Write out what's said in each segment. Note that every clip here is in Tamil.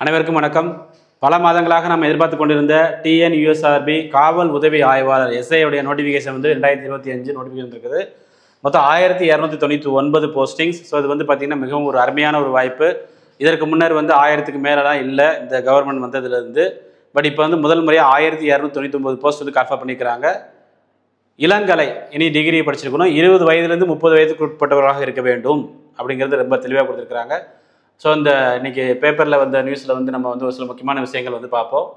அனைவருக்கும் வணக்கம். பல மாதங்களாக நாம் எதிர்பார்த்து கொண்டிருந்த டிஎன்யூஎஸ்ஆர்பி காவல் உதவி ஆய்வாளர் எஸ்ஐ நோட்டிஃபிகேஷன் 2025 நோட்டிஃபிகேஷன் இருக்குது. மொத்தம் 1299 போஸ்டிங்ஸ். ஸோ இது பார்த்திங்கன்னா மிகவும் ஒரு அருமையான ஒரு வாய்ப்பு. இதற்கு முன்னர் 1000க்கு மேலெலாம் இல்லை இந்த கவர்மெண்ட் வந்ததுலேருந்து. பட் இப்போ முதல் முறையாக 1299 போஸ்ட் கன்ஃபார்ம் பண்ணிக்கிறாங்க. இளங்கலை இனி டிகிரி படிச்சிருக்கணும், 20 வயதுலேருந்து 30 வயதுக்கு உட்பட்டவர்களாக இருக்க வேண்டும் அப்படிங்கிறது ரொம்ப தெளிவாக கொடுத்துருக்குறாங்க. ஸோ இந்த இன்றைக்கி பேப்பரில் வந்த நியூஸில் நம்ம ஒரு சில முக்கியமான விஷயங்கள் பார்ப்போம்.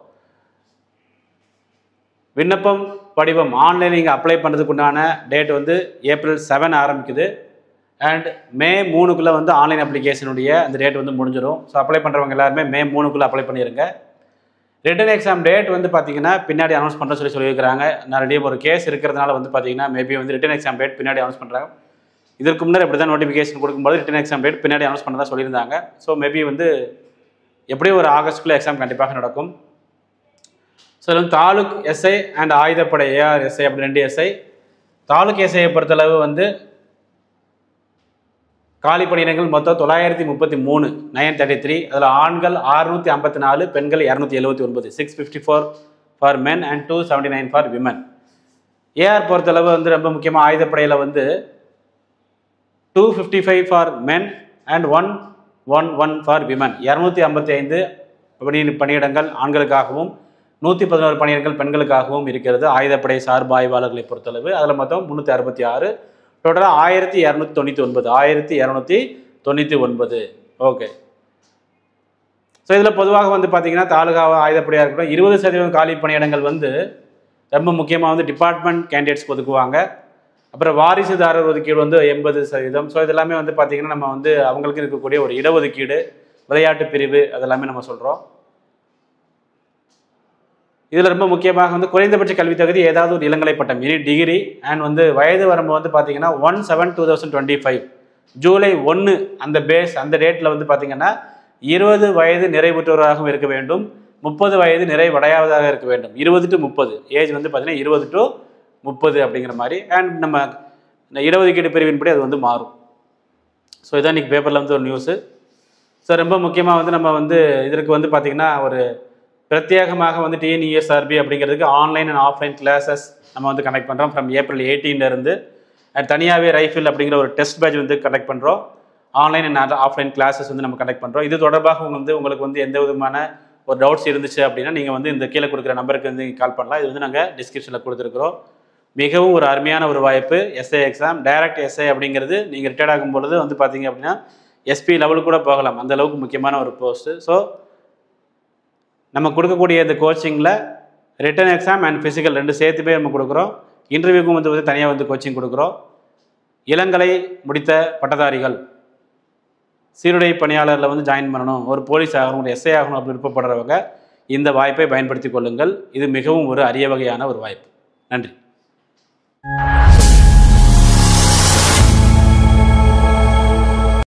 விண்ணப்பம் படிவம் ஆன்லைனில் இங்கே அப்ளை பண்ணுறதுக்குண்டான டேட் April 7 ஆரம்பிக்குது. அண்ட் May 3க்குள்ளே ஆன்லைன் அப்ளிகேஷனுடைய அந்த டேட் முடிஞ்சிடும். ஸோ அப்ளை பண்ணுறவங்க எல்லாருமே May 3க்குள்ளே அப்ளை பண்ணிடுங்க. ரிட்டன் எக்ஸாம் டேட் பார்த்திங்கன்னா பின்னாடி அனௌன்ஸ் பண்ணுற சொல்லியிருக்கிறாங்க. நிறைய ஒரு கேஸ் இருக்கிறதுனால பார்த்திங்கன்னா மேபி ரிட்டன் எக்ஸாம் டேட் பின்னாடி அனௌன்ஸ் பண்ணுறாங்க. இதற்கு முன்னர் எப்படி தான் நோட்டிஃபிகேஷன் கொடுக்கும்போது ரிட்டன் எக்ஸாம் டேட் பின்னாடி அனௌன்ஸ் பண்ணதான் சொல்லியிருந்தாங்க. ஸோ மேபி எப்படியும் ஒரு ஆகஸ்ட்டுக்குள்ளே எக்ஸாம் கண்டிப்பாக நடக்கும். ஸோ தாலுக் எஸ்ஐ அண்ட் ஆயுதப்படை ஏஆர் எஸ்ஐ அப்படி 2 எஸ்ஐ. தாலுக் எஸ்ஐயை பொறுத்தளவு காலி பணியிடங்கள் மொத்தம் 933 933. அதில் ஆண்கள் 654, பெண்கள் 279, 654 for men and 279 for women. AR பொறுத்தளவு ரொம்ப முக்கியமாக ஆயுதப்படையில் 255 for men and 111 for women. 255 பணியிடங்கள் ஆண்களுக்காகவும் 111 பணியிடங்கள் பெண்களுக்காகவும் இருக்கிறது ஆயுதப்படை சார்பு ஆய்வாளர்களை பொறுத்தளவு. அதில் மொத்தம் 366, டோட்டலாக 1299. ஓகே. ஸோ இதில் பொதுவாக பார்த்திங்கன்னா தாலுகா ஆயுதப்படையாக இருக்கட்டும் 20% காலி பணியிடங்கள் ரொம்ப முக்கியமாக டிபார்ட்மெண்ட் கேண்டிடேட்ஸ்க்கு ஒதுக்குவாங்க. அப்புறம் வாரிசுதாரர் ஒதுக்கீடு 80%. ஸோ இதெல்லாமே பார்த்திங்கன்னா நம்ம அவங்களுக்கு இருக்கக்கூடிய ஒரு இடஒதுக்கீடு, விளையாட்டு பிரிவு அதெல்லாமே நம்ம சொல்கிறோம். இதில் ரொம்ப முக்கியமாக குறைந்தபட்ச கல்வி தகுதி ஏதாவது ஒரு இளங்கலை பட்டம் இனி டிகிரி. அண்ட் வயது வரம்பு பார்த்திங்கன்னா 1/7/2025 ஜூலை 1 அந்த பேஸ் அந்த டேட்டில் பார்த்திங்கன்னா 20 வயது நிறைவுற்றவராகவும் இருக்க வேண்டும், 30 வயது நிறைவடையாததாக இருக்க வேண்டும். 20 to 30 ஏஜ் பார்த்திங்கன்னா 20 to 30 அப்படிங்கிற மாதிரி. அண்ட் நம்ம இடஒதுக்கீடு பிரிவின்படி அது மாறும். ஸோ இதான் இன்றைக்கி பேப்பரில் ஒரு நியூஸு. ஸோ ரொம்ப முக்கியமாக நம்ம இதற்கு பார்த்திங்கன்னா ஒரு பிரத்யேகமாக டிஎன்யூஎஸ்ஆர்பி அப்படிங்கிறதுக்கு ஆன்லைன் அண்ட் ஆஃப்லைன் கிளாஸஸ் நம்ம கனெக்ட் பண்ணுறோம் ஃப்ரம் April 18 அண்ட் தனியாகவே ரைஃபிள் அப்படிங்கிற ஒரு டெஸ்ட் பேட்ச் கனெக்ட் பண்ணுறோம். ஆன்லைன் அண்ட் ஆஃப்லைன் கிளாஸஸ் நம்ம கனெக்ட் பண்ணுறோம். இது தொடர்பாக உங்களுக்கு எந்த விதமான ஒரு டவுட்ஸ் இருந்துச்சு அப்படின்னா நீங்கள் இந்த கீழே கொடுக்குற நம்பருக்கு கால் பண்ணலாம். இது நாங்கள் டிஸ்கிரிப்ஷனில் கொடுத்துருக்குறோம். மிகவும் ஒரு அருமையான ஒரு வாய்ப்பு. எஸ்ஐ எக்ஸாம் டைரக்ட் எஸ்ஐ அப்படிங்கிறது நீங்கள் ரிட்டையர்ட் ஆகும் பொழுது பார்த்தீங்க அப்படின்னா எஸ்பி லெவலுக்கு கூட போகலாம், அந்த அளவுக்கு முக்கியமான ஒரு போஸ்ட்டு. ஸோ நம்ம கொடுக்கக்கூடிய இந்த கோச்சிங்கில் ரிட்டன் எக்ஸாம் அண்ட் ஃபிசிக்கல் 2 சேர்த்துமே நம்ம கொடுக்குறோம். இன்டர்வியூக்கும் தனியாக கோச்சிங் கொடுக்குறோம். இளங்கலை முடித்த பட்டதாரிகள் சீருடை பணியாளரில் ஜாயின் பண்ணணும், ஒரு போலீஸ் ஆகணும், ஒரு எஸ்ஐ ஆகணும் அப்படி விருப்பப்படுறவங்க இந்த வாய்ப்பை பயன்படுத்தி கொள்ளுங்கள். இது மிகவும் ஒரு அரிய வகையான ஒரு வாய்ப்பு. நன்றி.